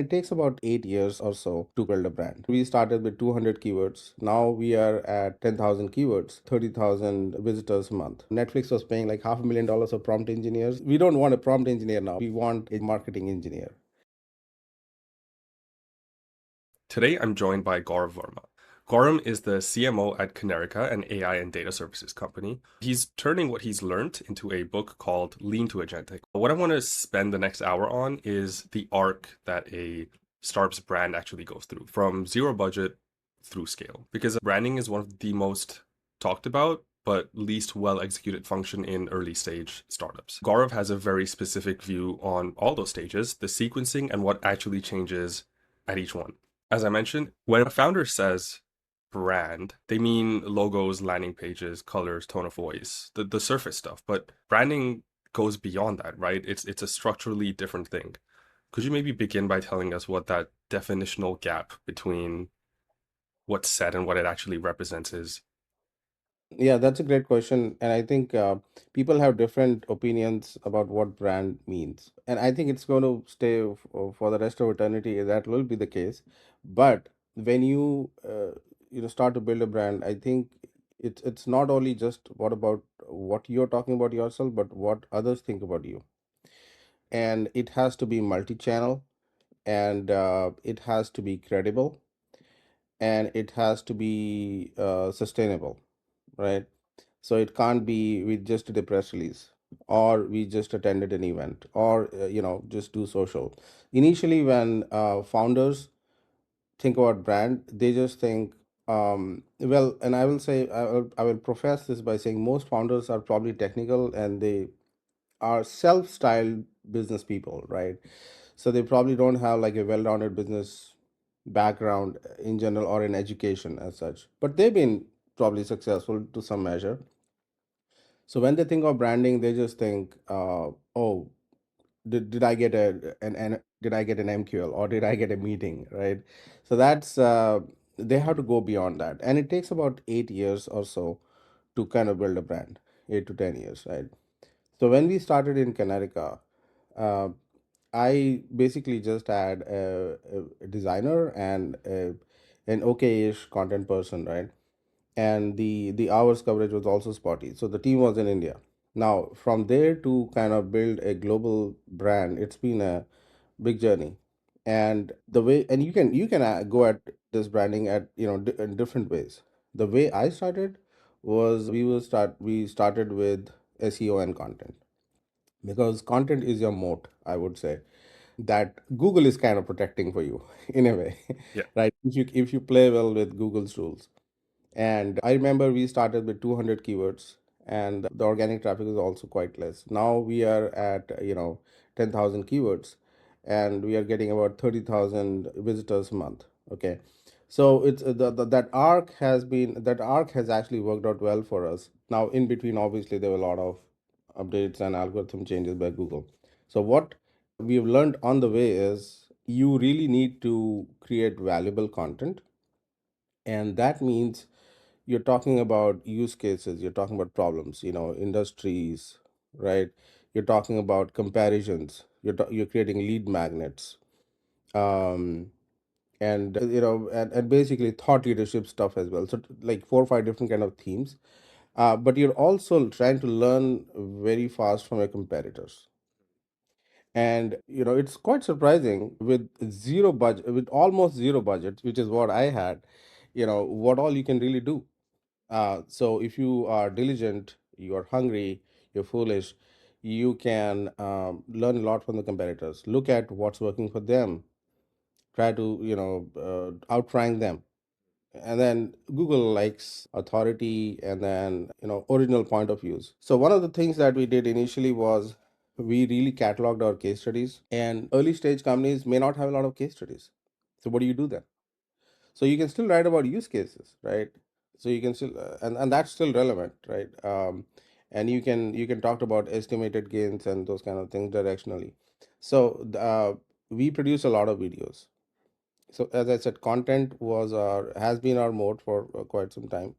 It takes about 8 years or so to build a brand. We started with 200 keywords. Now we are at 10,000 keywords, 30,000 visitors a month. Netflix was paying like $500,000 of prompt engineers. We don't want a prompt engineer now. We want a marketing engineer. Today, I'm joined by Gaurav Verma. Gaurav is the CMO at Kanerika, an AI and data services company. He's turning what he's learned into a book called Lean to Agentic. What I want to spend the next hour on is the arc that a startup's brand actually goes through, from zero budget through scale. Because branding is one of the most talked about but least well executed function in early stage startups. Gaurav has a very specific view on all those stages, the sequencing, and what actually changes at each one. As I mentioned, when a founder says brand, they mean logos, landing pages, colors, tone of voice, the surface stuff. But branding goes beyond that, right? It's a structurally different thing. Could you maybe begin by telling us what that definitional gap between what's said and what it actually represents is? Yeah, that's a great question. And I think people have different opinions about what brand means. And I think it's going to stay for the rest of eternity. That will be the case. But when you start to build a brand, I think it's not only just what about what you're talking about yourself, but what others think about you. And it has to be multi-channel, and it has to be credible, and it has to be sustainable, right? So it can't be we just did a press release, or we just attended an event, or just do social. Initially, when founders think about brand, they just think, well, and I will say, I will profess this by saying most founders are probably technical, and they are self-styled business people, right? So they probably don't have like a well-rounded business background in general, or in education as such, but they've been probably successful to some measure. So when they think of branding, they just think, oh, did I get did I get an MQL, or did I get a meeting, right? So that's they have to go beyond that, and it takes about 8 years or so to kind of build a brand, 8 to 10 years, right? So when we started in Kanerika, uh, I basically just had a designer and an okay-ish content person, right? And the hours coverage was also spotty. So the team was in India. Now from there to kind of build a global brand, it's been a big journey. And the way, and you can go at this branding at in different ways. The way I started was we started with SEO and content, because content is your moat, I would say, that Google is kind of protecting for you in a way, Yeah. right? If you play well with Google's rules. And I remember we started with 200 keywords, and the organic traffic is also quite less. Now we are at 10,000 keywords, and we are getting about 30,000 visitors a month. Okay, so it's that arc has actually worked out well for us. Now in between, obviously, there were a lot of updates and algorithm changes by Google. So what we've learned on the way is you really need to create valuable content, and that means you're talking about use cases, you're talking about problems, industries, right? You're talking about comparisons, you're creating lead magnets, um and basically thought leadership stuff as well. So like 4 or 5 different kind of themes, but you're also trying to learn very fast from your competitors. And it's quite surprising, with zero budget, with almost zero budget, which is what I had, what all you can really do. So if you are diligent, you are hungry, you're foolish, you can learn a lot from the competitors. Look at what's working for them. Try to outrank them. And then Google likes authority, and then original point of views. So one of the things that we did initially was we really cataloged our case studies. And early stage companies may not have a lot of case studies. So what do you do then? So you can still write about use cases, right? So you can still and that's still relevant, right? And you can talk about estimated gains and those kind of things directionally. So we produce a lot of videos. So as I said, content was our has been our mode for quite some time.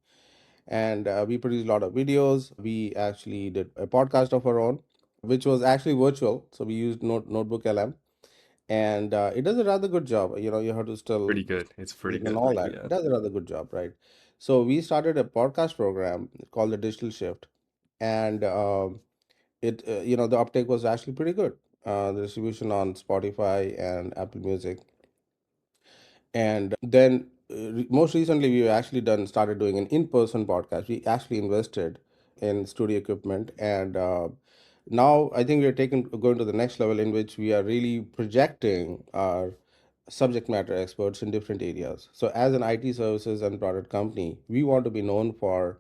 And we produced a lot of videos. We actually did a podcast of our own, which was actually virtual, so we used notebook LM. and it does a rather good job. You have to still Pretty good. It's pretty and good. all that. Yeah. It does a rather good job, right? So we started a podcast program called the Digital Shift, and the uptake was actually pretty good. The distribution on Spotify and Apple Music, and then most recently we actually done started doing an in-person podcast. We actually invested in studio equipment, and now I think we're taking going to the next level in which we are really projecting our subject matter experts in different areas. So as an IT services and product company, we want to be known for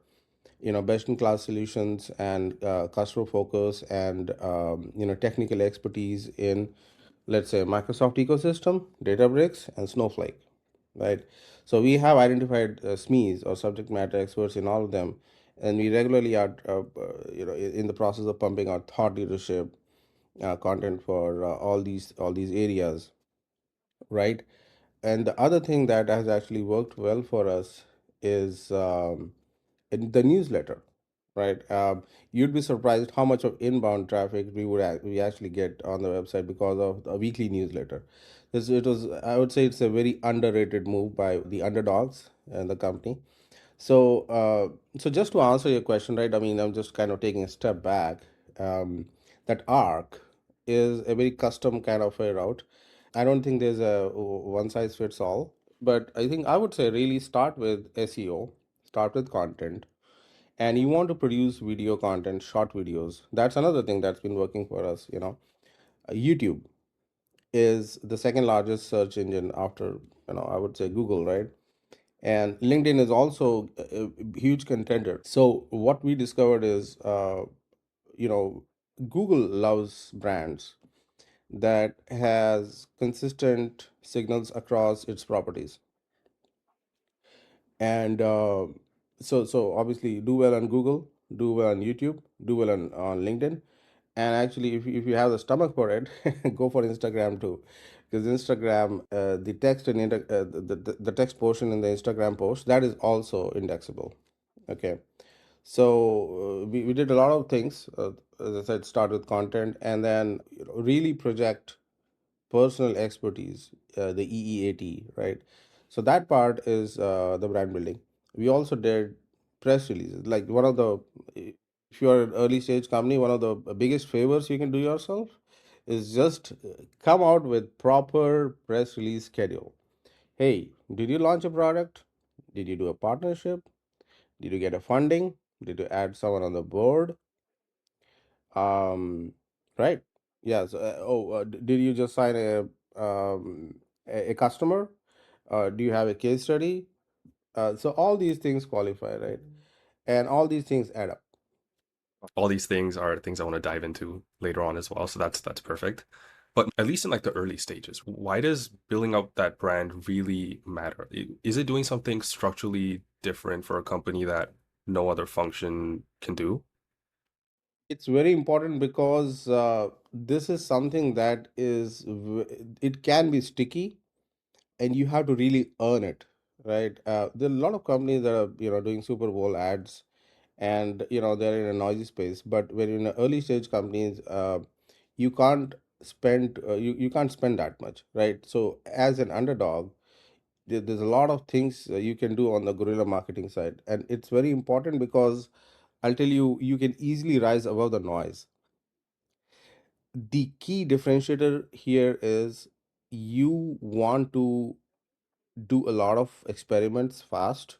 best in class solutions and customer focus and technical expertise in, let's say, Microsoft ecosystem, Databricks, and Snowflake, right? So we have identified SMEs or subject matter experts in all of them, and we regularly are in the process of pumping out thought leadership content for all these areas, right? And the other thing that has actually worked well for us is in the newsletter, right? You'd be surprised how much of inbound traffic we actually get on the website because of a weekly newsletter. It was, I would say, it's a very underrated move by the underdogs and the company. So just to answer your question, right? I mean, I'm just kind of taking a step back. That arc is a very custom kind of a route. I don't think there's a one size fits all, but I think I would say really start with SEO, start with content, and you want to produce video content, short videos. That's another thing that's been working for us. YouTube is the second largest search engine after, I would say, Google, right? And LinkedIn is also a huge contender. So what we discovered is, you know Google loves brands that has consistent signals across its properties, and so obviously do well on Google, do well on YouTube, do well on LinkedIn, and actually if you have the stomach for it, go for Instagram too, because Instagram, the text and the text portion in the Instagram post, that is also indexable. Okay. So we did a lot of things, as I said, start with content, and then really project personal expertise, the EEAT, right? So that part is the brand building. We also did press releases. Like if you're an early stage company, one of the biggest favors you can do yourself is just come out with proper press release schedule. Hey, did you launch a product? Did you do a partnership? Did you get a funding? Did you add someone on the board? Um, right. Yes. Did you just sign a customer? Do you have a case study? So all these things qualify, right? And all these things add up. All these things are things I want to dive into later on as well. So that's perfect. But at least in like the early stages, why does building up that brand really matter? Is it doing something structurally different for a company that no other function can do? It's very important because this is something that it can be sticky, and you have to really earn it, right? There are a lot of companies that are doing Super Bowl ads, and they're in a noisy space. But when you're in a early stage companies, you can't you can't spend that much, right? So as an underdog, there's a lot of things you can do on the guerrilla marketing side, and it's very important because I'll tell you, you can easily rise above the noise. The key differentiator here is you want to do a lot of experiments fast,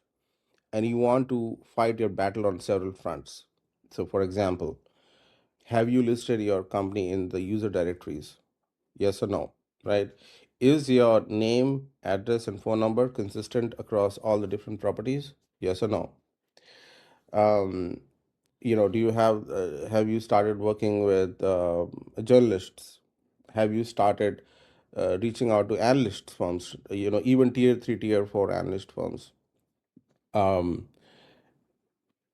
and you want to fight your battle on several fronts. So for example, have you listed your company in the user directories? Yes or no, right? Is your name, address, and phone number consistent across all the different properties? Yes or no? um, do you have you started working with journalists? Have you started reaching out to analyst firms, even tier 3, tier 4 analyst firms? um,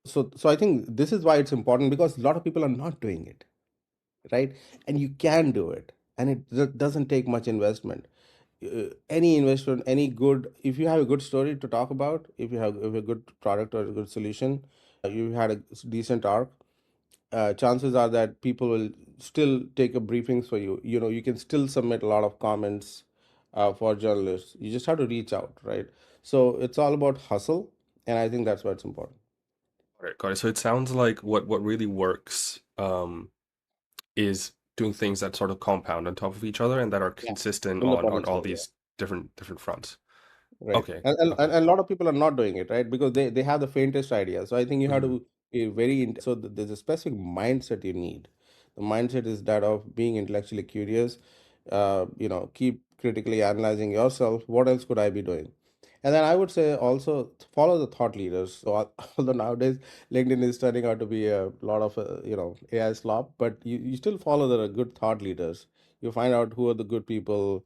so I think this is why it's important, because a lot of people are not doing it, right? And you can do it, and it doesn't take much investment. Any investment, any good, if you have a good story to talk about, if you have a good product or a good solution, you had a decent arc, chances are that people will still take a briefings for you. You know, you can still submit a lot of comments for journalists. You just have to reach out, right? So it's all about hustle, and I think that's what's important. Got it. Got it. So it sounds like what really works is doing things that sort of compound on top of each other and that are Yeah, consistent in the on problem all solving. these different fronts. Right. Okay. And Okay. a lot of people are not doing it, right? Because they have the faintest idea. So I think you have Mhm. to be very, there's a specific mindset you need. The mindset is that of being intellectually curious, keep critically analyzing yourself. What else could I be doing? And then I would say also follow the thought leaders. So although nowadays LinkedIn is turning out to be a lot of, AI slop, but you still follow the good thought leaders. You find out who are the good people,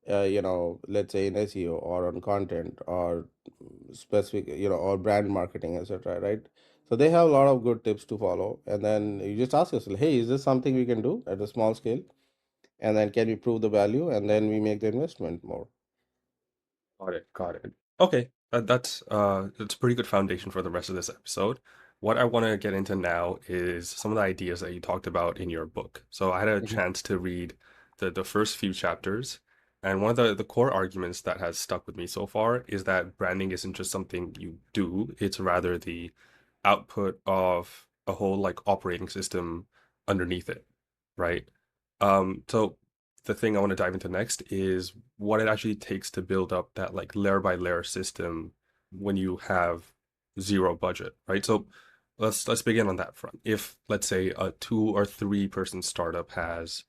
let's say in SEO or on content or specific, or brand marketing, etc. Right? So they have a lot of good tips to follow, and then you just ask yourself, hey, is this something we can do at a small scale? And then can we prove the value? And then we make the investment more. Got it. Got it. Okay. That's a pretty good foundation for the rest of this episode. What I want to get into now is some of the ideas that you talked about in your book. So I had a Mhm. chance to read the first few chapters, and one of the core arguments that has stuck with me so far is that branding isn't just something you do, it's rather the output of a whole like operating system underneath it, right? So the thing I want to dive into next is what it actually takes to build up that like layer by layer system when you have zero budget, right? So let's begin on that front. If let's say a 2 or 3 person startup has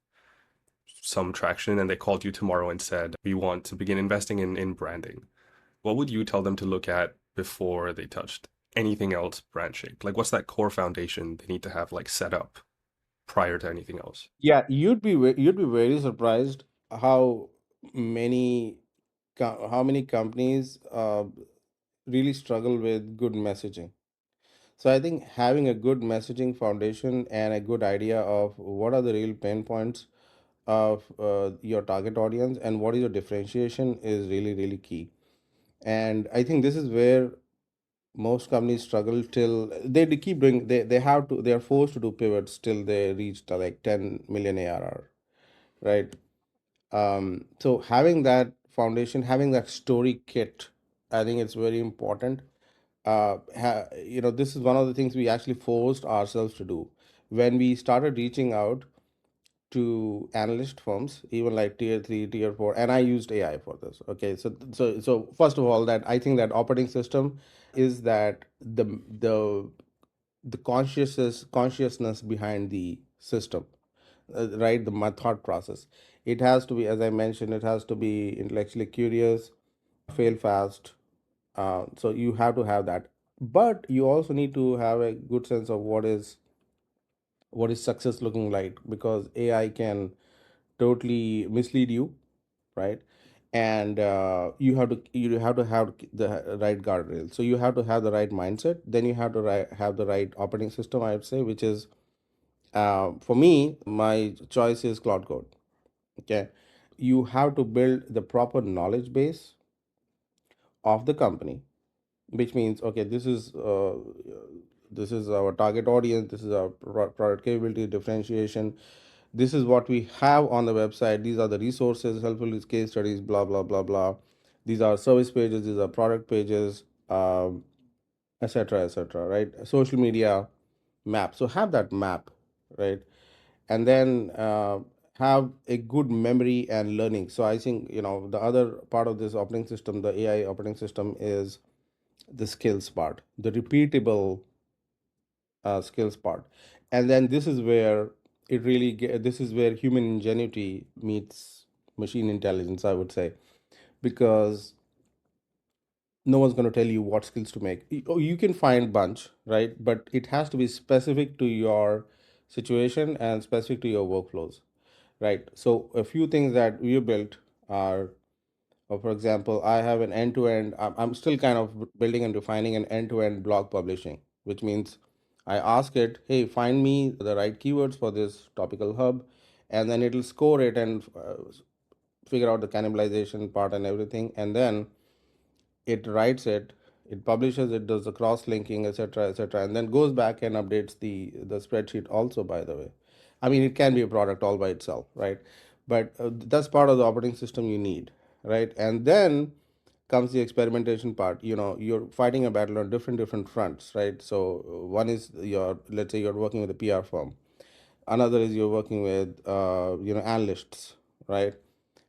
some traction and they called you tomorrow and said, we want to begin investing in branding, what would you tell them to look at before they touched anything else brand shaped? Like what's that core foundation they need to have like set up prior to anything else? Yeah, you'd be very surprised how many how many companies really struggle with good messaging. So I think having a good messaging foundation and a good idea of what are the real pain points of your target audience and what is your differentiation is really, really key. And I think this is where most companies struggle till they keep doing, they are forced to do pivots till they reach to like 10 million ARR, right? So having that foundation, having that story kit, I think it's very important. This is one of the things we actually forced ourselves to do when we started reaching out to analyst firms, even like tier 3, tier 4, and I used AI for this. Okay, so first of all, that I think that operating system is that the consciousness behind the system, right? My thought process. It has to be, as I mentioned, it has to be intellectually curious, fail fast. So you have to have that, but you also need to have a good sense of what is success looking like, because AI can totally mislead you, right? And you have to have the right guardrail. So you have to have the right mindset. Then you have to have the right operating system, I would say, which is for me, my choice is Cloud Code. Okay, you have to build the proper knowledge base of the company, which means okay, this is our target audience, this is our product capability differentiation, this is what we have on the website, these are the resources, helpful case studies, blah blah blah blah, these are service pages, these are product pages, etc etc, right? Social media map. So have that map, right? And then have a good memory and learning. So I think, the other part of this operating system, the AI operating system, is the skills part, the repeatable skills part. And then this is where human ingenuity meets machine intelligence, I would say, because no one's going to tell you what skills to make. You can find bunch, right? But it has to be specific to your situation and specific to your workflows, right? So a few things that we built are, for example, I have an end-to-end. I'm still kind of building and refining an end-to-end blog publishing, which means I ask it, hey, find me the right keywords for this topical hub, and then it'll score it and figure out the cannibalization part and everything, and then it writes it It publishes, it does the cross linking, etc., etc., and then goes back and updates the spreadsheet also. By the way, I mean it can be a product all by itself, right? But that's part of the operating system you need, right? And then comes the experimentation part. You're fighting a battle on different fronts, right? So one is your, let's say you're working with a PR firm. Another is you're working with analysts, right?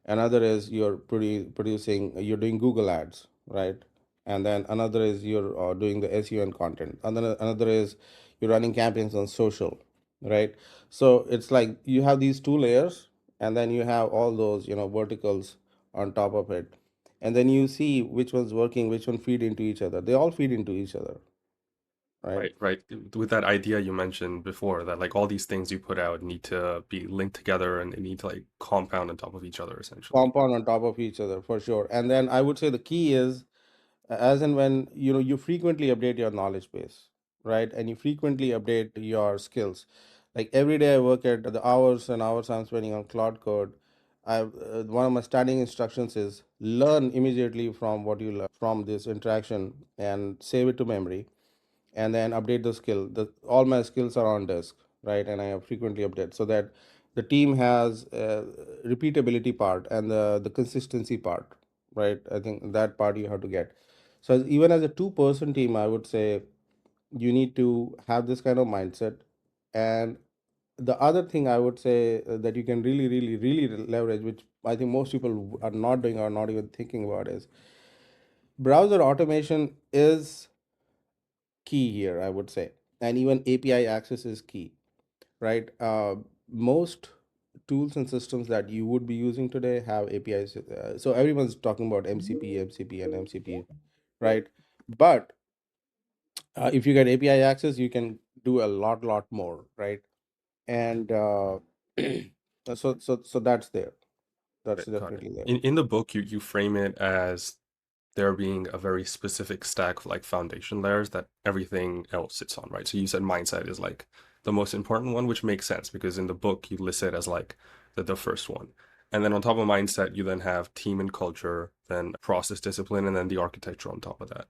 Another is you're you're doing Google ads, right? And then another is you're doing the SEO and content. Another is you're running campaigns on social, right? So it's like you have these two layers, and then you have all those verticals on top of it, and then you see which one's working, which one feed into each other. They all feed into each other, right? Right, right. With that idea you mentioned before, that like all these things you put out need to be linked together and they need to like compound on top of each other essentially. Compound on top of each other for sure. And then I would say the key is, as and when you frequently update your knowledge base, right? And you frequently update your skills. Like every day I work at the hours and hours I'm spending on cloud code. I One of my standing instructions is learn immediately from what you learn from this interaction and save it to memory, and then update the skill. All my skills are on disk, right? And I have frequently update so that the team has repeatability part and the consistency part, right? I think that part you have to get. So even as a two-person team, I would say you need to have this kind of mindset. And the other thing I would say that you can really leverage, which I think most people are not doing or not even thinking about, is browser automation is key here, I would say. And even API access is key, right? Most tools and systems that you would be using today have APIs. So everyone's talking about MCP, and MCP, right? But if you get API access, you can do a lot more, right? And so that's there. That's Got it. definitely there. In the book you frame it as there being a very specific stack of like foundation layers that everything else sits on, right? So you said mindset is like the most important one, which makes sense because in the book you list it as like the first one. And then on top of mindset, you then have team and culture, then process discipline, and then the architecture on top of that.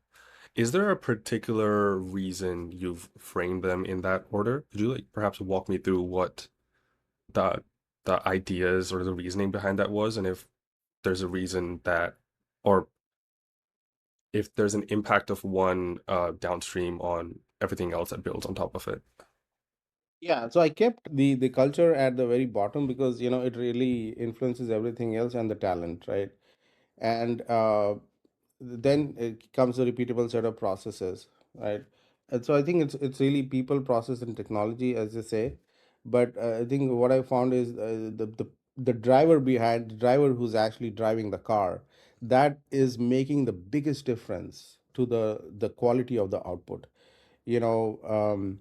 Is there a particular reason you've framed them in that order? Could you like perhaps walk me through what the the ideas or the reasoning behind that was, and if there's a reason that, or if there's an impact of one downstream on everything else that builds on top of it. Yeah, so I kept the culture at the very bottom because it really influences everything else and the talent, right? And then it comes a repeatable set of processes, right? And so I think it's really people, process, and technology, as they say. But I think what I found is the driver behind the driver who's actually driving the car, that is making the biggest difference to the quality of the output. You know,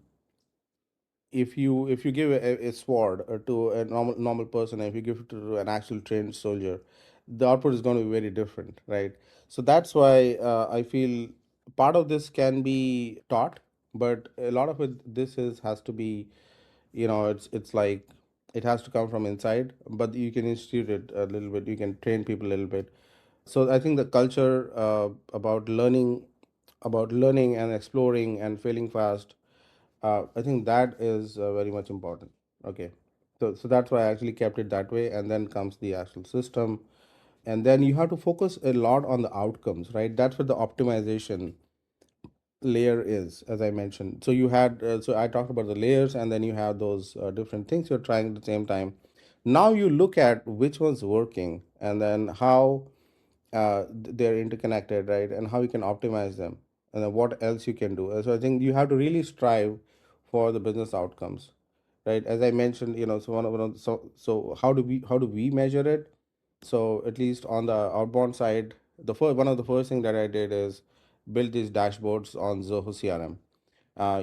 if you give a sword to a normal person, and if you give it to an actual trained soldier, the output is going to be very different, right? So that's why I feel part of this can be taught, but a lot of it, this is has to be, it's like it has to come from inside, but you can institute it a little bit, you can train people a little bit. So I think the culture about learning and exploring and failing fast, I think that is very much important. Okay, so that's why I actually kept it that way, and then comes the actual system, and then you have to focus a lot on the outcomes, right? That's what the optimization layer is, as I mentioned. So so I talked about the layers, and then you have those different things you're trying at the same time. Now you look at which one's working, and then how they're interconnected, right? And how you can optimize them, and then what else you can do. So I think you have to really strive for the business outcomes, right? As I mentioned, so how do we measure it? So at least on the outbound side, one of the first thing that I did is build these dashboards on Zoho CRM.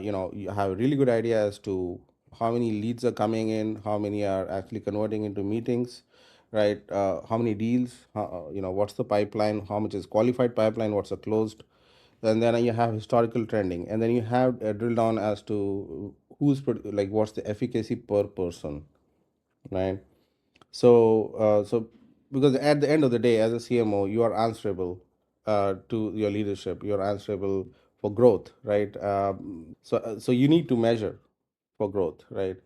You have a really good idea as to how many leads are coming in, how many are actually converting into meetings, right? How many deals, what's the pipeline, how much is qualified pipeline, what's a closed, and then you have historical trending, and then you have a drill down as to like what's the efficacy per person, right? So because at the end of the day, as a CMO, you are answerable to your leadership. You're answerable for growth, right? So you need to measure for growth, right?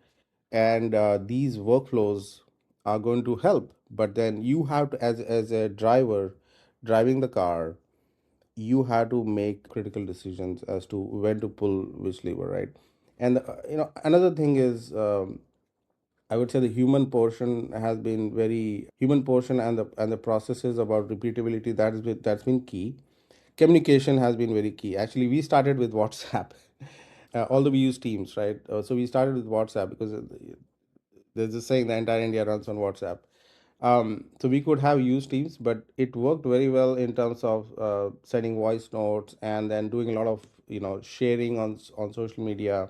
And these workflows are going to help, but then you have to, as a driver driving the car, you have to make critical decisions as to when to pull which lever, right? And another thing is, I would say the human portion and the processes about repeatability, that's been key. Communication has been very key. Actually, we started with WhatsApp. Although we use Teams, right? So we started with WhatsApp because there's a saying the entire India runs on WhatsApp. So we could have used Teams, but it worked very well in terms of sending voice notes and then doing a lot of sharing on social media,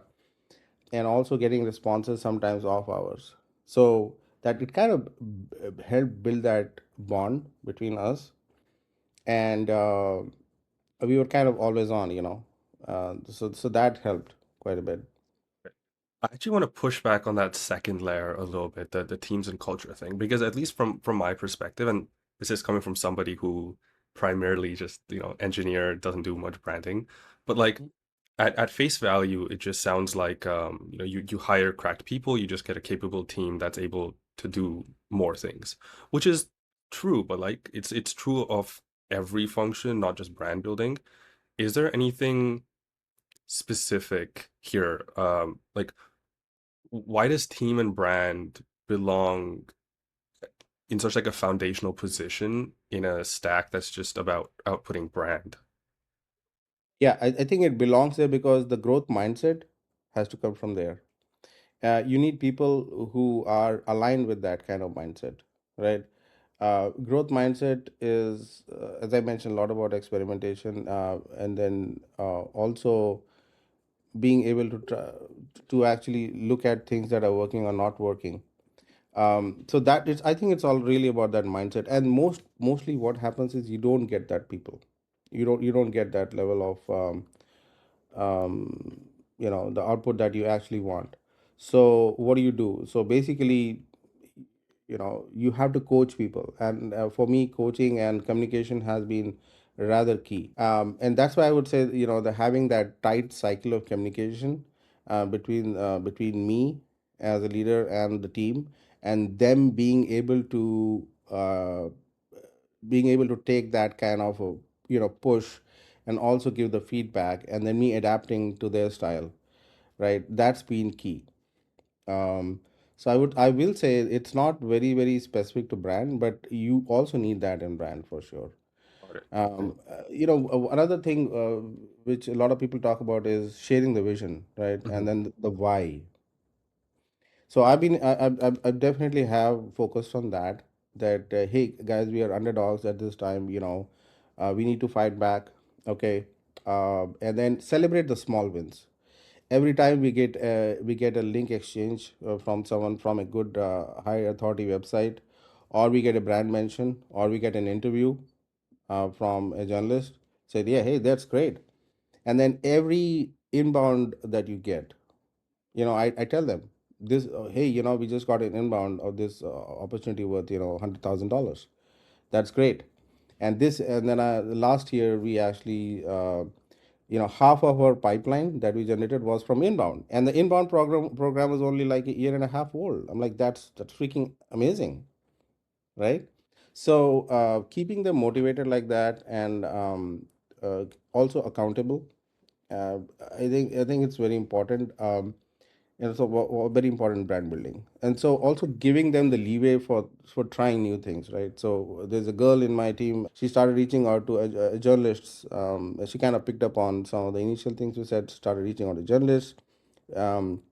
and also getting responses sometimes off hours. So that it kind of helped build that bond between us, and we were kind of always on. So that helped quite a bit. I actually want to push back on that second layer a little bit, the teams and culture thing, because at least from my perspective, and this is coming from somebody who primarily just, engineer, doesn't do much branding, but like at face value, it just sounds like you hire cracked people, you just get a capable team that's able to do more things, which is true, but like it's true of every function, not just brand building. Is there anything specific here? Like why does team and brand belong in such like a foundational position in a stack that's just about outputting brand? Yeah, I think it belongs there because the growth mindset has to come from there. You need people who are aligned with that kind of mindset, right? Growth mindset is, as I mentioned, a lot about experimentation, and then also being able to actually look at things that are working or not working. So that is, I think it's all really about that mindset. And mostly what happens is you don't get that people. You don't get that level of the output that you actually want. So what do? So basically, you have to coach people, and for me, coaching and communication has been rather key. And that's why I would say, the having that tight cycle of communication between me as a leader and the team, and them being able to take that kind of a push, and also give the feedback, and then me adapting to their style, right? That's been key. So I will say it's not very very specific to brand, but you also need that in brand for sure. Got it. Another thing which a lot of people talk about is sharing the vision, right? And Mhm. then the why. So I definitely have focused on that. That hey guys, we are underdogs at this time. We need to fight back. Okay, and then celebrate the small wins. Every time we get a link exchange from someone from a good high authority website, or we get a brand mention, or we get an interview from a journalist, said, yeah, hey, that's great. And then every inbound that you get, I tell them this, hey, we just got an inbound of this opportunity worth $100,000. That's great. And then last year we actually half of our pipeline that we generated was from inbound, and the inbound program was only like a year and a half old. I'm like, that's freaking amazing, right? So keeping them motivated like that, and uh, also accountable, uh, I think it's very important. So very important brand building, and so also giving them the leeway for trying new things, right? So there's a girl in my team. She started reaching out to journalists. She kind of picked up on some of the initial things we said. Started reaching out to journalists. Um,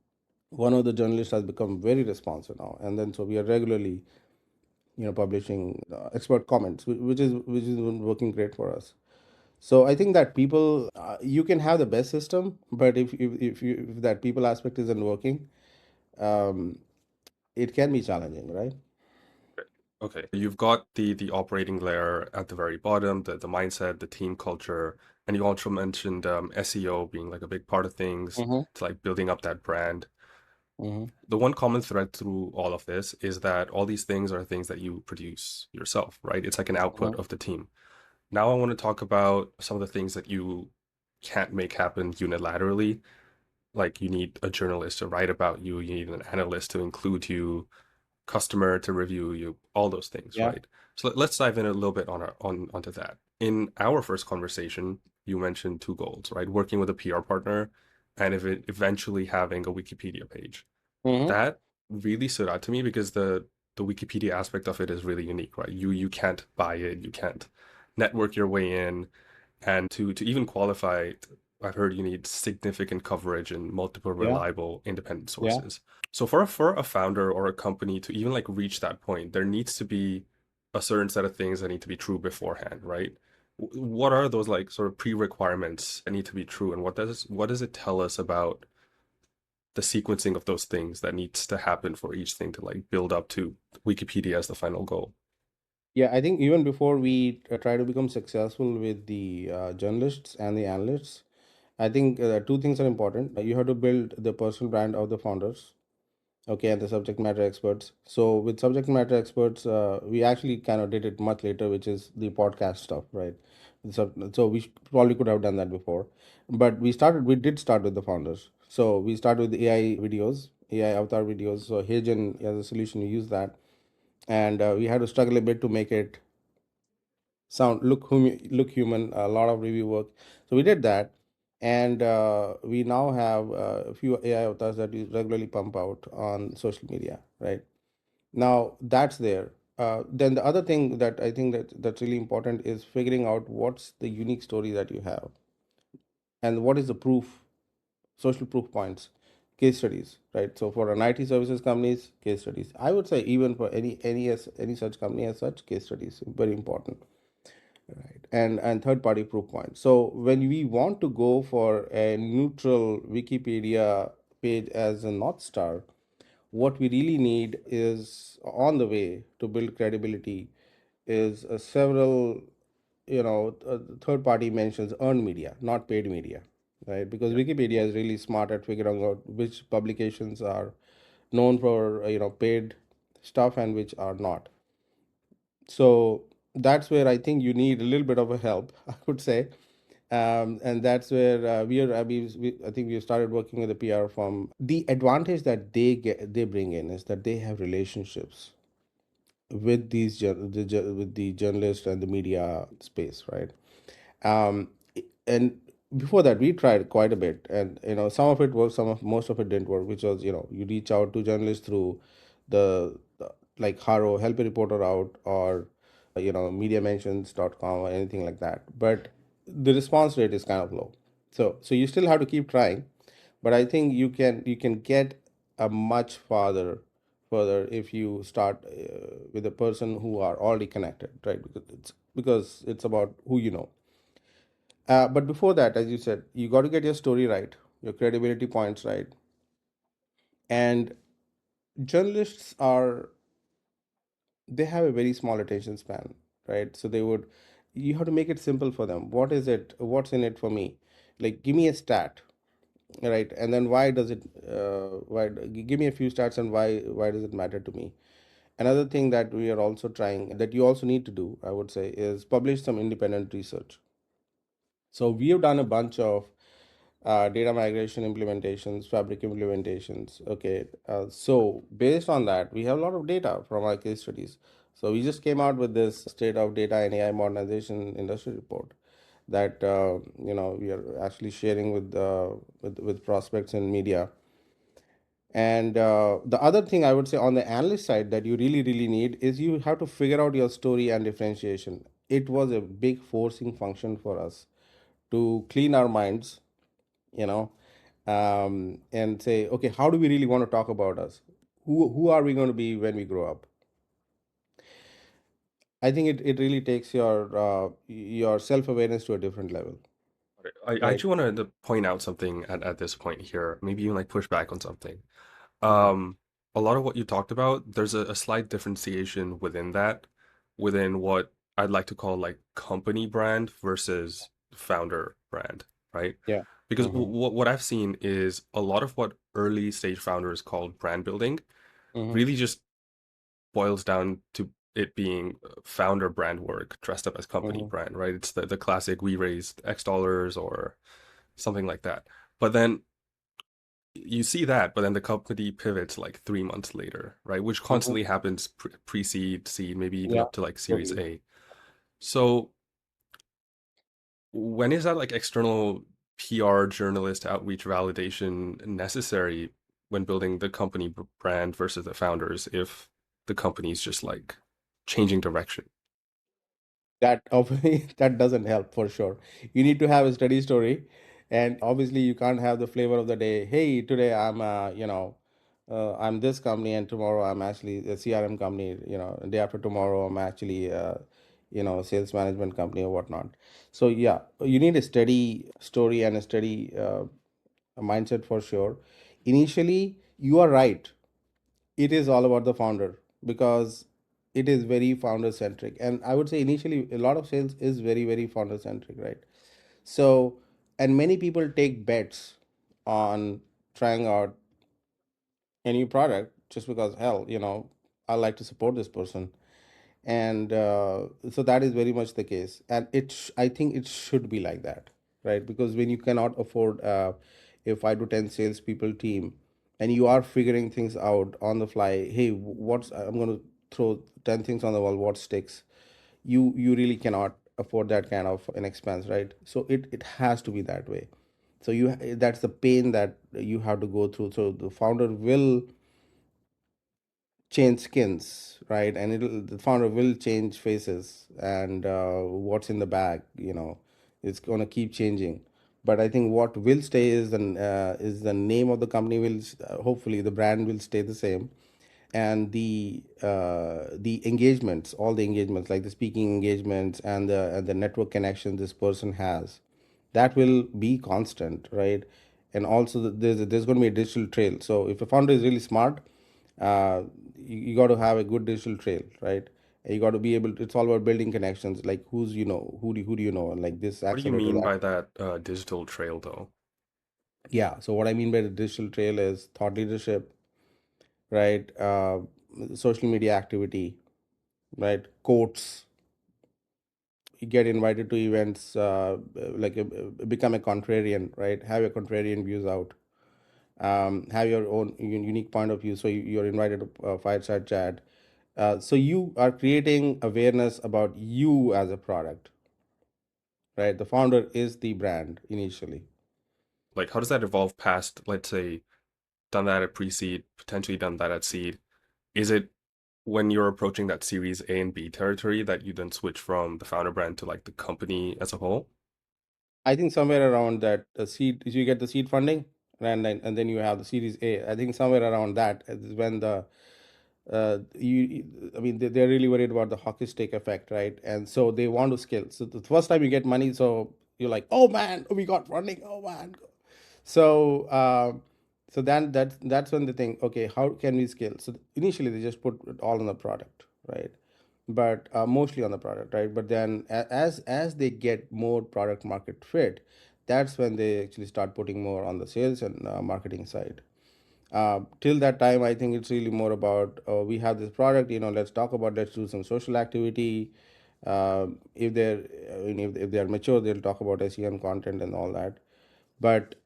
One of the journalists has become very responsive now, and then so we are regularly publishing expert comments, which is working great for us. So I think that people, you can have the best system, but if that people aspect isn't working, um, it can be challenging, right? Okay, you've got the operating layer at the very bottom, the mindset, the team culture, and you also mentioned SEO being like a big part of things Mm-hmm. to like building up that brand. Mm-hmm. The one common thread through all of this is that all these things are things that you produce yourself, right? It's like an output Mm-hmm. of the team. Now I want to talk about some of the things that you can't make happen unilaterally. Like you need a journalist to write about you, you need an analyst to include you, customer to review you, all those things, Yeah. right? So let's dive in a little bit onto that. In our first conversation, you mentioned two goals, right? Working with a PR partner and eventually having a Wikipedia page. Hmm. That really stood out to me because the Wikipedia aspect of it is really unique, right? You can't buy it, you can't network your way in, and to even qualify, I've heard you need significant coverage and multiple Yeah. reliable independent Yeah. sources. So for a founder or a company to even like reach that point, there needs to be a certain set of things that need to be true beforehand, right? What are those like sort of pre-requirements that need to be true, and what does it tell us about the sequencing of those things that needs to happen for each thing to like build up to Wikipedia as the final goal? Yeah, I think even before we try to become successful with the journalists and the analysts, I think two things are important. You have to build the personal brand of the founders, okay, and the subject matter experts. So with subject matter experts, we actually kind of did it much later, which is the podcast stuff, right? So we probably could have done that before, but we did start with the founders. So we started with AI videos, AI avatar videos. So Hagen as a solution, we use that, and we had to struggle a bit to make it look human. A lot of review work, so we did that, and we now have a few AI avatars that we regularly pump out on social media. Right now, that's there. Then the other thing that I think that's really important is figuring out what's the unique story that you have, and what is the proof, social proof points, case studies. Right. So for an IT services companies, case studies. I would say even for any such company as such, case studies very important. Right. And third party proof points. So when we want to go for a neutral Wikipedia page as a North Star, what we really need is on the way to build credibility is several, third party mentions earned media, not paid media, right? Because Yeah. Wikipedia is really smart at figuring out which publications are known for, paid stuff and which are not. So that's where I think you need a little bit of a help, I would say. And that's where I think we started working with the PR firm. The advantage that they bring in is that they have relationships with with the journalist and the media space, right? um, and before that we tried quite a bit, and some of it worked, most of it didn't work, which was, you reach out to journalists through the like Haro, help a reporter out, or mediamentions.com or anything like that, but the response rate is kind of low. So you still have to keep trying, but I think you can get a much further if you start with a person who are already connected, right? Because it's about who you know. But before that, as you said, you got to get your story right, your credibility points right. And journalists are, they have a very small attention span, right? So you have to make it simple for them. What's in it for me? Like, give me a stat, right? And then why does it, give me a few stats, and why does it matter to me? Another thing that we are also trying, that you also need to do, I would say, is publish some independent research. So we have done a bunch of data migration implementations, fabric implementations. Okay, so based on that, we have a lot of data from our case studies. So we just came out with this state of data and AI modernization industry report that we are actually sharing with prospects and media. And the other thing I would say on the analyst side that you really need is you have to figure out your story and differentiation. It was a big forcing function for us to clean our minds, you know, and say, okay, how do we really want to talk about us? Who are we going to be when we grow up? I think it really takes your self awareness to a different level, I right? actually wanted to point out something at this point here, maybe even like push back on something. Okay. A lot of what you talked about, there's a slight differentiation within that, within what I'd like to call like company brand versus founder brand, right? Yeah. Because Mm-hmm. what I've seen is a lot of what early stage founders call brand building Mm-hmm. really just boils down to it being founder brand work dressed up as company Hmm. brand, right? It's the classic we raised X dollars or something like that. But then you see that, but then the company pivots like 3 months later, right? Which Hmm. constantly happens pre-seed, seed, maybe even Yeah, up to like Series totally. A. So when is that like external PR journalist outreach validation necessary when building the company brand versus the founders if the company's just like changing direction? That obviously that doesn't help for sure. You need to have a steady story, and obviously you can't have the flavor of the day. Hey, today I'm I'm this company, and tomorrow I'm actually a CRM company. The day after tomorrow I'm actually a sales management company or whatnot. So yeah, you need a steady story and a steady mindset for sure. Initially, you are right, it is all about the founder because it is very founder centric, and I would say initially a lot of sales is very very founder centric, right? So, and many people take bets on trying out a new product just because, hell, I like to support this person. And so that is very much the case, and I think it should be like that, right? Because when you cannot afford a 5 to 10 salespeople team, and you are figuring things out on the fly, hey, what's I'm going to throw 10 things on the wall, what sticks? You really cannot afford that kind of an expense, right? So it has to be that way. So that's the pain that you have to go through. So the founder will change skins, right? And the founder will change faces, and what's in the bag, it's gonna keep changing. But I think what will stay is the name of the company will hopefully the brand will stay the same, and the engagements, all the engagements, like the speaking engagements and the network connection this person has, that will be constant, right? And also there's going to be a digital trail. So if a founder is really smart, you got to have a good digital trail, right? And you got to be able to, it's all about building connections, like who do you know, and like this What do you accelerator mean that. by that digital trail though? Yeah, so what I mean by the digital trail is thought leadership, right? Social media activity, right? Quotes. You get invited to events, like become a contrarian, right? Have your contrarian views out. Have your own unique point of view. So you're invited to fireside chat. So you are creating awareness about you as a product, right? The founder is the brand initially. Like how does that evolve past, let's say, done that at pre-seed, potentially done that at seed? Is it when you're approaching that series A and B territory that you then switch from the founder brand to like the company as a whole? I think somewhere around that seed, you get the seed funding, and then you have the Series A. I think somewhere around that is when the I mean, they're really worried about the hockey stick effect, right? And so they want to scale. So the first time you get money, so you're like, oh man, we got funding, oh man. So so then that's when they think, okay, how can we scale? So initially they just put it all on the product, right? But mostly on the product, right? But then as they get more product market fit, that's when they actually start putting more on the sales and marketing side. Till that time, I think it's really more about we have this product, let's do some social activity. If they're if they are mature, they'll talk about SEM content and all that. But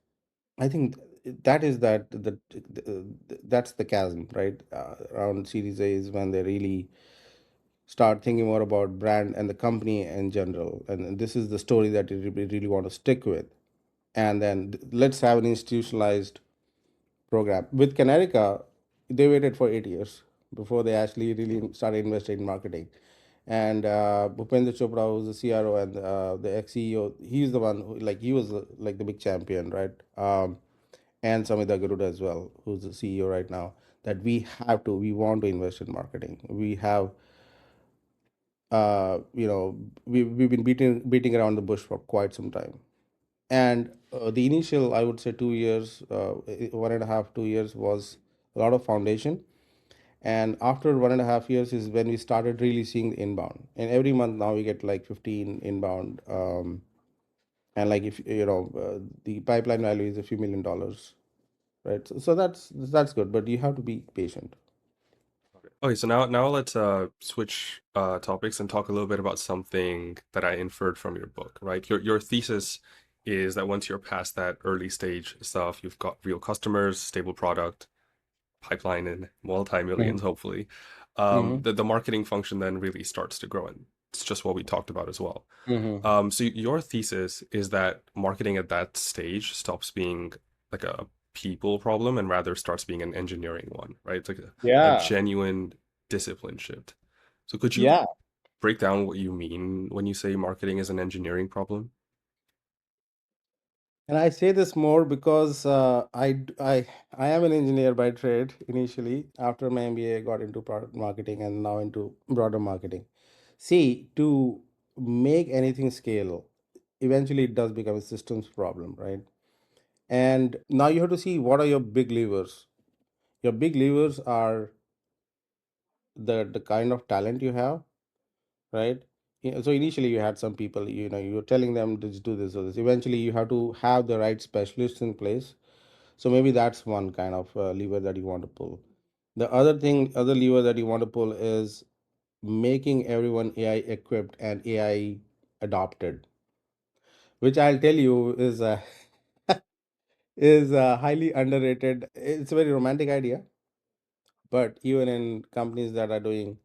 I think that's the chasm, right? Around Series A is when they really start thinking more about brand and the company in general, and this is the story that you really want to stick with. And then let's have an institutionalized program. With Kanerika, they waited for 8 years before they actually really started investing in marketing. And Bhupendra Chopra, who's the CRO and the ex CEO, he's the one who, like, he was like the big champion, right? And Samita Garuda as well, who's the CEO right now. That we want to invest in marketing. We have, we've been beating around the bush for quite some time. And the initial, I would say, 2 years, 1.5, 2 years was a lot of foundation. And after 1.5 years is when we started really seeing the inbound. And every month now we get like 15 inbound. And like, if the pipeline value is a few $1 million, right? So that's good, but you have to be patient. Okay, so now let's switch topics and talk a little bit about something that I inferred from your book, right? Your thesis is that once you're past that early stage stuff, you've got real customers, stable product, pipeline in multi-millions, Hmm. hopefully. Hmm. The marketing function then really starts to grow, and it's just what we talked about as well. Hmm. So your thesis is that marketing at that stage stops being like a people problem and rather starts being an engineering one, right? It's like a Yeah, genuine discipline shift. So could you yeah. break down what you mean when you say marketing is an engineering problem? And I say this more because I am an engineer by trade initially. After my MBA, I got into product marketing and now into broader marketing. See, to make anything scale, eventually it does become a systems problem, right? And now you have to see what are your big levers. Your big levers are the kind of talent you have, right? Yeah, so initially you had some people, you're telling them to do this or this. Eventually you have to have the right specialists in place. So maybe that's one kind of lever that you want to pull. The other lever that you want to pull is making everyone AI equipped and AI adopted, which I'll tell you is is highly underrated. It's a very romantic idea, but even in companies that are doing,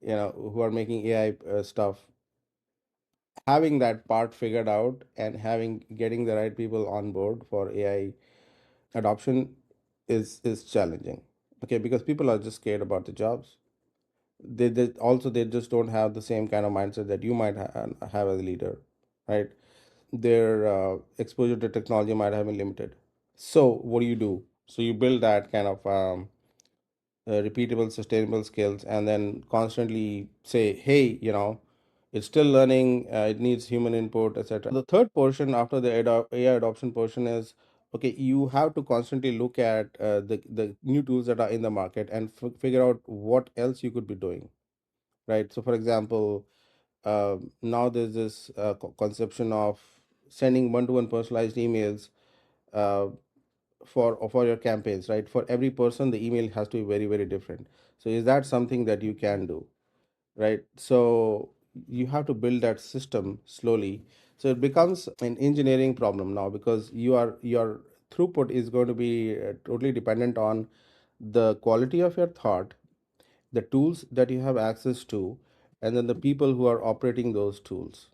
who are making AI stuff, having that part figured out and having getting the right people on board for AI adoption is challenging. Okay, because people are just scared about the jobs. They just don't have the same kind of mindset that you might have as a leader, right? Their exposure to technology might have been limited. So what do? So you build that kind of repeatable, sustainable skills, and then constantly say, hey, it's still learning, it needs human input, etc. The third portion after the AI adoption portion is, okay, you have to constantly look at the new tools that are in the market and figure out what else you could be doing, right? So, for example, now there's this conception of sending one-to-one personalized emails uh, for your campaigns, right? For every person the email has to be very very different. So is that something that you can do, right? So you have to build that system slowly. So it becomes an engineering problem now, because your throughput is going to be totally dependent on the quality of your thought, the tools that you have access to, and then the people who are operating those tools,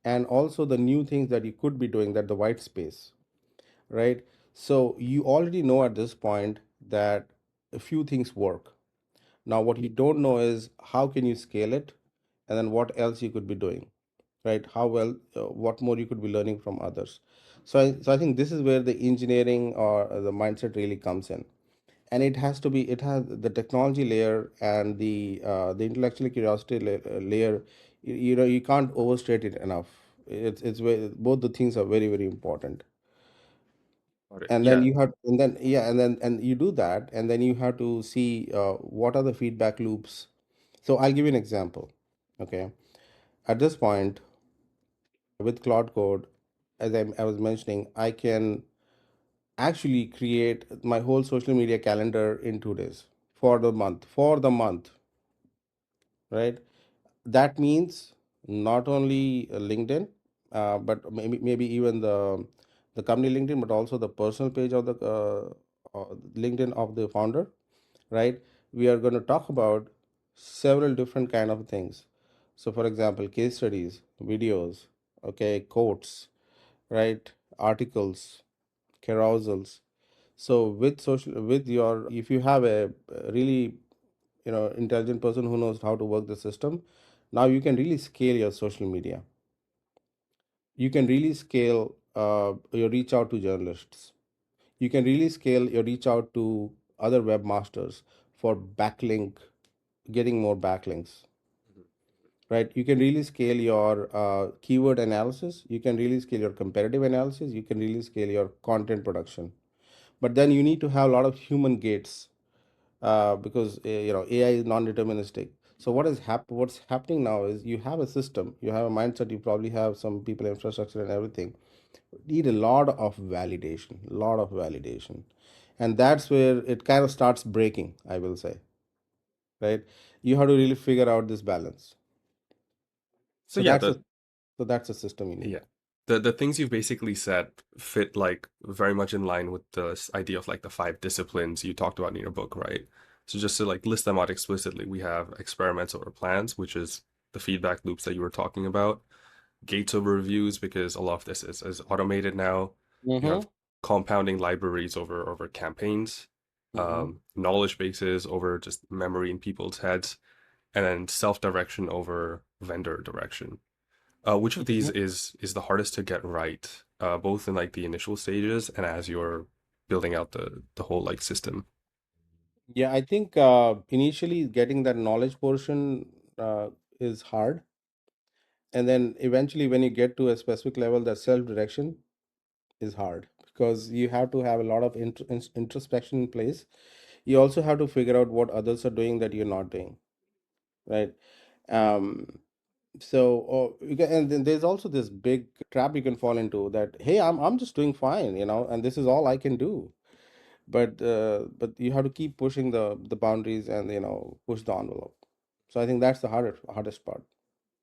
and also the new things that you could be doing, that the white space, right? So you already know at this point that a few things work. Now, what you don't know is how can you scale it, and then what else you could be doing, right? How well, what more you could be learning from others. So I think this is where the engineering or the mindset really comes in, and it has the technology layer and the intellectual curiosity layer. You can't overstate it enough. Both the things are very very important. Got it. And then Yeah. you have and then yeah and you do that, and then you have to see what are the feedback loops. So I'll give you an example. Okay, at this point with cloud code, as I was mentioning, I can actually create my whole social media calendar in 2 days for the month, right? That means not only LinkedIn, but maybe even the company LinkedIn, but also the personal page of the LinkedIn of the founder, right? We are going to talk about several different kind of things. So, for example, case studies, videos, okay, quotes, right, articles, carousels. So, with your, if you have a really intelligent person who knows how to work the system, now you can really scale your social media. You can really scale your reach out to journalists. You can really scale your reach out to other webmasters for backlink, getting more backlinks, right? You can really scale your keyword analysis. You can really scale your competitive analysis. You can really scale your content production. But then you need to have a lot of human gates, because AI is non-deterministic. So what's happening now is you have a system, you have a mindset, you probably have some people, infrastructure, and everything. Need a lot of validation, and that's where it kind of starts breaking, I will say. right? You have to really figure out this balance. So So yeah, that's a the so that's a system you need. yeah. The things you've basically said fit like very much in line with the idea of like the five disciplines you talked about in your book, right? So just to like list them out explicitly, we have experiments over plans, which is the feedback loops that you were talking about, gates over reviews, because a lot of this is automated now. You Mm-hmm. have compounding libraries over campaigns, Mm-hmm. knowledge bases over just memory in people's heads, and then self-direction over vendor direction. Which of these is the hardest to get right, both in like the initial stages and as you're building out the whole like system? Yeah, I think initially getting that knowledge portion is hard, and then eventually when you get to a specific level, that self-direction is hard because you have to have a lot of introspection in place. You also have to figure out what others are doing that you're not doing, right? Um, and then there's also this big trap you can fall into that, hey, I'm just doing fine, and this is all I can do. But you have to keep pushing the boundaries and push the envelope. So I think that's the hardest part.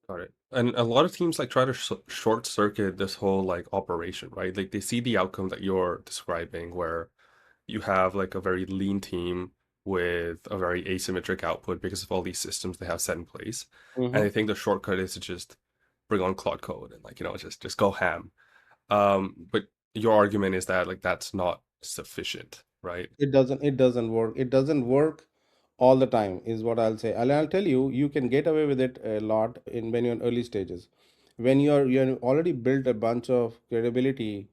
Got it. And a lot of teams like try to short circuit this whole like operation, right? Like they see the outcome that you're describing, where you have like a very lean team with a very asymmetric output because of all these systems they have set in place. And Hmm. I think the shortcut is to just bring on Claude Code and like, just go ham. But your argument is that like that's not sufficient, right? It doesn't work. It doesn't work all the time is what I'll say. I'll tell you, you can get away with it a lot in when you're in early stages. When you're already built a bunch of credibility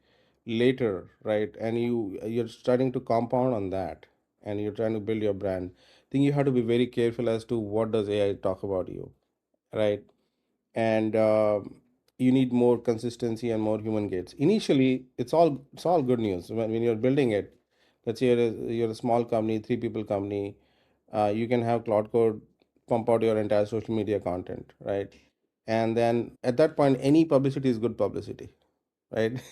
later, right? And you're starting to compound on that, and you're trying to build your brand. I think you have to be very careful as to what does AI talk about you, right? And you need more consistency and more human gates. Initially, it's all good news when you're building it. Let's say you're a small company, 3 people company. You can have Cloud Code pump out your entire social media content, right? And then at that point, any publicity is good publicity, right?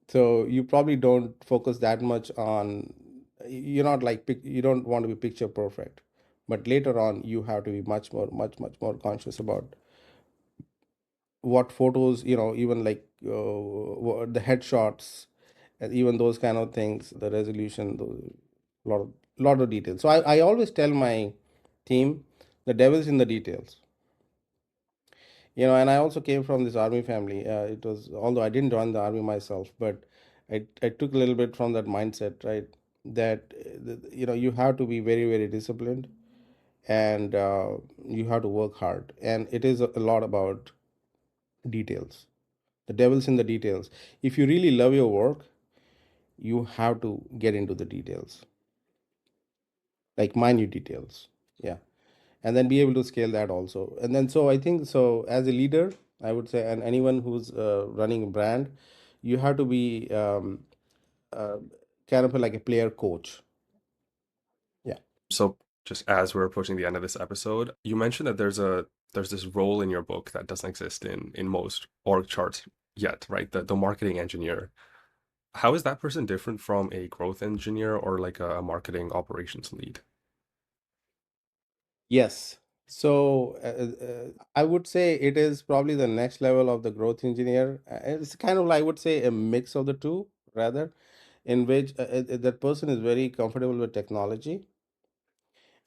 So you probably don't focus that much on. You're not like you don't want to be picture perfect, but later on you have to be much more conscious about what photos, even like the headshots, and even those kind of things, the resolution, lot of details. So I always tell my team, the devil's in the details. And I also came from this army family. It was, although I didn't join the army myself, but I took a little bit from that mindset, right? That you have to be very, very disciplined, and you have to work hard, and it is a lot about details. The devil's in the details. If you really love your work, you have to get into the details, like minute details. Yeah. And then be able to scale that also. And then, so I think, so as a leader, I would say, and anyone who's running a brand, you have to be uh, kind of like a player coach. Yeah. So just as we're approaching the end of this episode, you mentioned that there's this role in your book that doesn't exist in most org charts yet, right? The marketing engineer. How is that person different from a growth engineer or like a marketing operations lead? Yes. So I would say it is probably the next level of the growth engineer. It's kind of, I would say, a mix of the two, rather, in which that person is very comfortable with technology,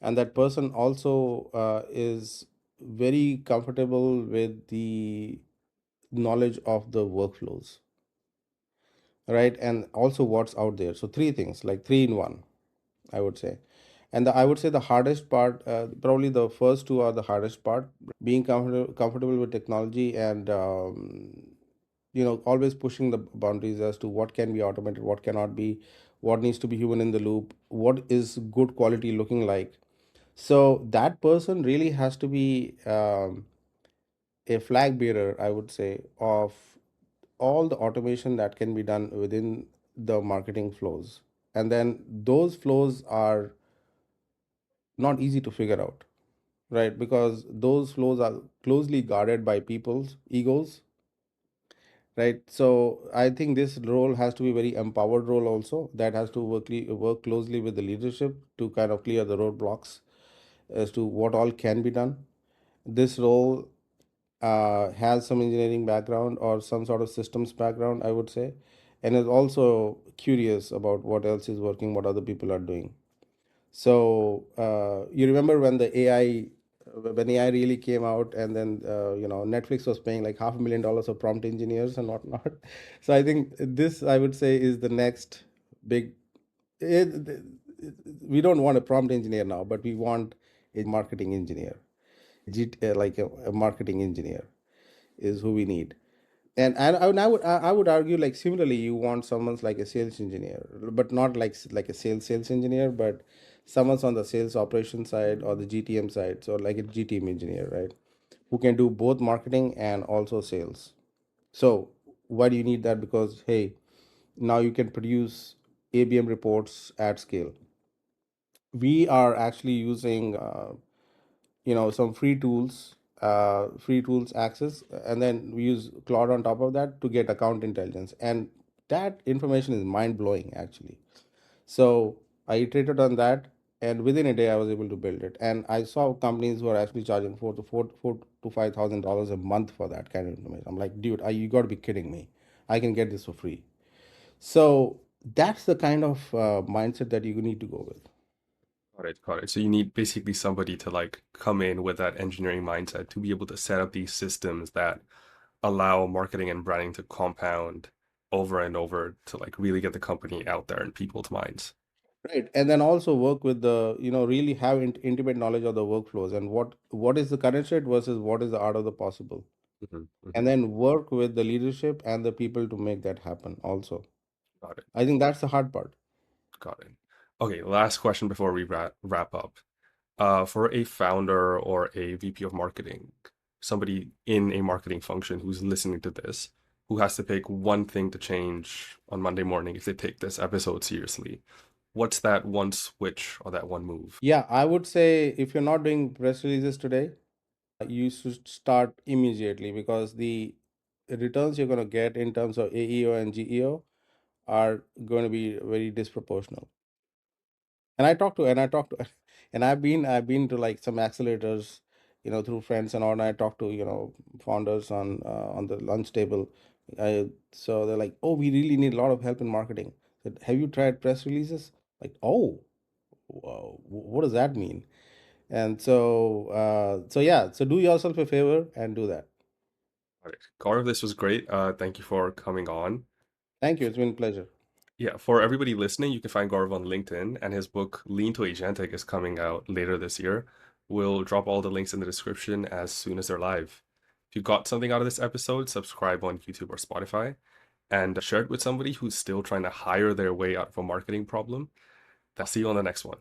and that person also is very comfortable with the knowledge of the workflows, right? And also what's out there. So three things, like three in one, I would say. And I would say the hardest part, probably the first two are the hardest part: being comfortable with technology, and always pushing the boundaries as to what can be automated, what cannot be, what needs to be human in the loop, what is good quality looking like. So that person really has to be a flag bearer, I would say, of all the automation that can be done within the marketing flows. And then those flows are not easy to figure out, right? Because those flows are closely guarded by people's egos, right? So I think this role has to be very empowered role also, that has to work closely with the leadership to kind of clear the roadblocks as to what all can be done. This role has some engineering background or some sort of systems background, I would say, and is also curious about what else is working, what other people are doing. So you remember when the AI, when AI really came out, and then Netflix was paying like $500,000 of prompt engineers and whatnot. So I think this, I would say, is the next big. It, we don't want a prompt engineer now, but we want a marketing engineer, like a marketing engineer is who we need. And I would argue, like, similarly, you want someone's like a sales engineer, but not like a sales engineer, but someone's on the sales operation side or the GTM side, so like a GTM engineer, right, who can do both marketing and also sales. So why do you need that? Because hey, now you can produce ABM reports at scale. We are actually using some free tools access, and then we use Claude on top of that to get account intelligence, and that information is mind blowing actually. So I iterated on that, and within a day I was able to build it, and I saw companies who are actually charging $4,000 to $5,000 a month for that kind of information. I'm like, dude, you got to be kidding me. I can get this for free. So that's the kind of mindset that you need to go with. Got it, got it. So you need basically somebody to like come in with that engineering mindset to be able to set up these systems that allow marketing and branding to compound over and over to like really get the company out there in people's minds. Right, and then also work with the, really have intimate knowledge of the workflows and what is the current state versus what is the art of the possible, Hmm, hmm. and then work with the leadership and the people to make that happen. Also, Got it, I think that's the hard part. got it. Okay, last question before we wrap up. For a founder or a VP of marketing, somebody in a marketing function who's listening to this, who has to pick one thing to change on Monday morning if they take this episode seriously, what's that one switch or that one move? Yeah, I would say if you're not doing press releases today, you should start immediately, because the returns you're going to get in terms of AEO and GEO are going to be very disproportional. And I talked to and I've been to like some accelerators, through friends and all, and I talked to, founders on the lunch table. So they're like, oh, we really need a lot of help in marketing. I said, have you tried press releases? Like, oh, wow, what does that mean? And so yeah, so do yourself a favor and do that. All right. Gaurav, this was great. Thank you for coming on. Thank you, it's been a pleasure. Yeah, for everybody listening, you can find Gaurav on LinkedIn, and his book Lean to Agentic is coming out later this year. We'll drop all the links in the description as soon as they're live. If you got something out of this episode, subscribe on YouTube or Spotify and share it with somebody who's still trying to hire their way out of a marketing problem. I'll see you on the next one.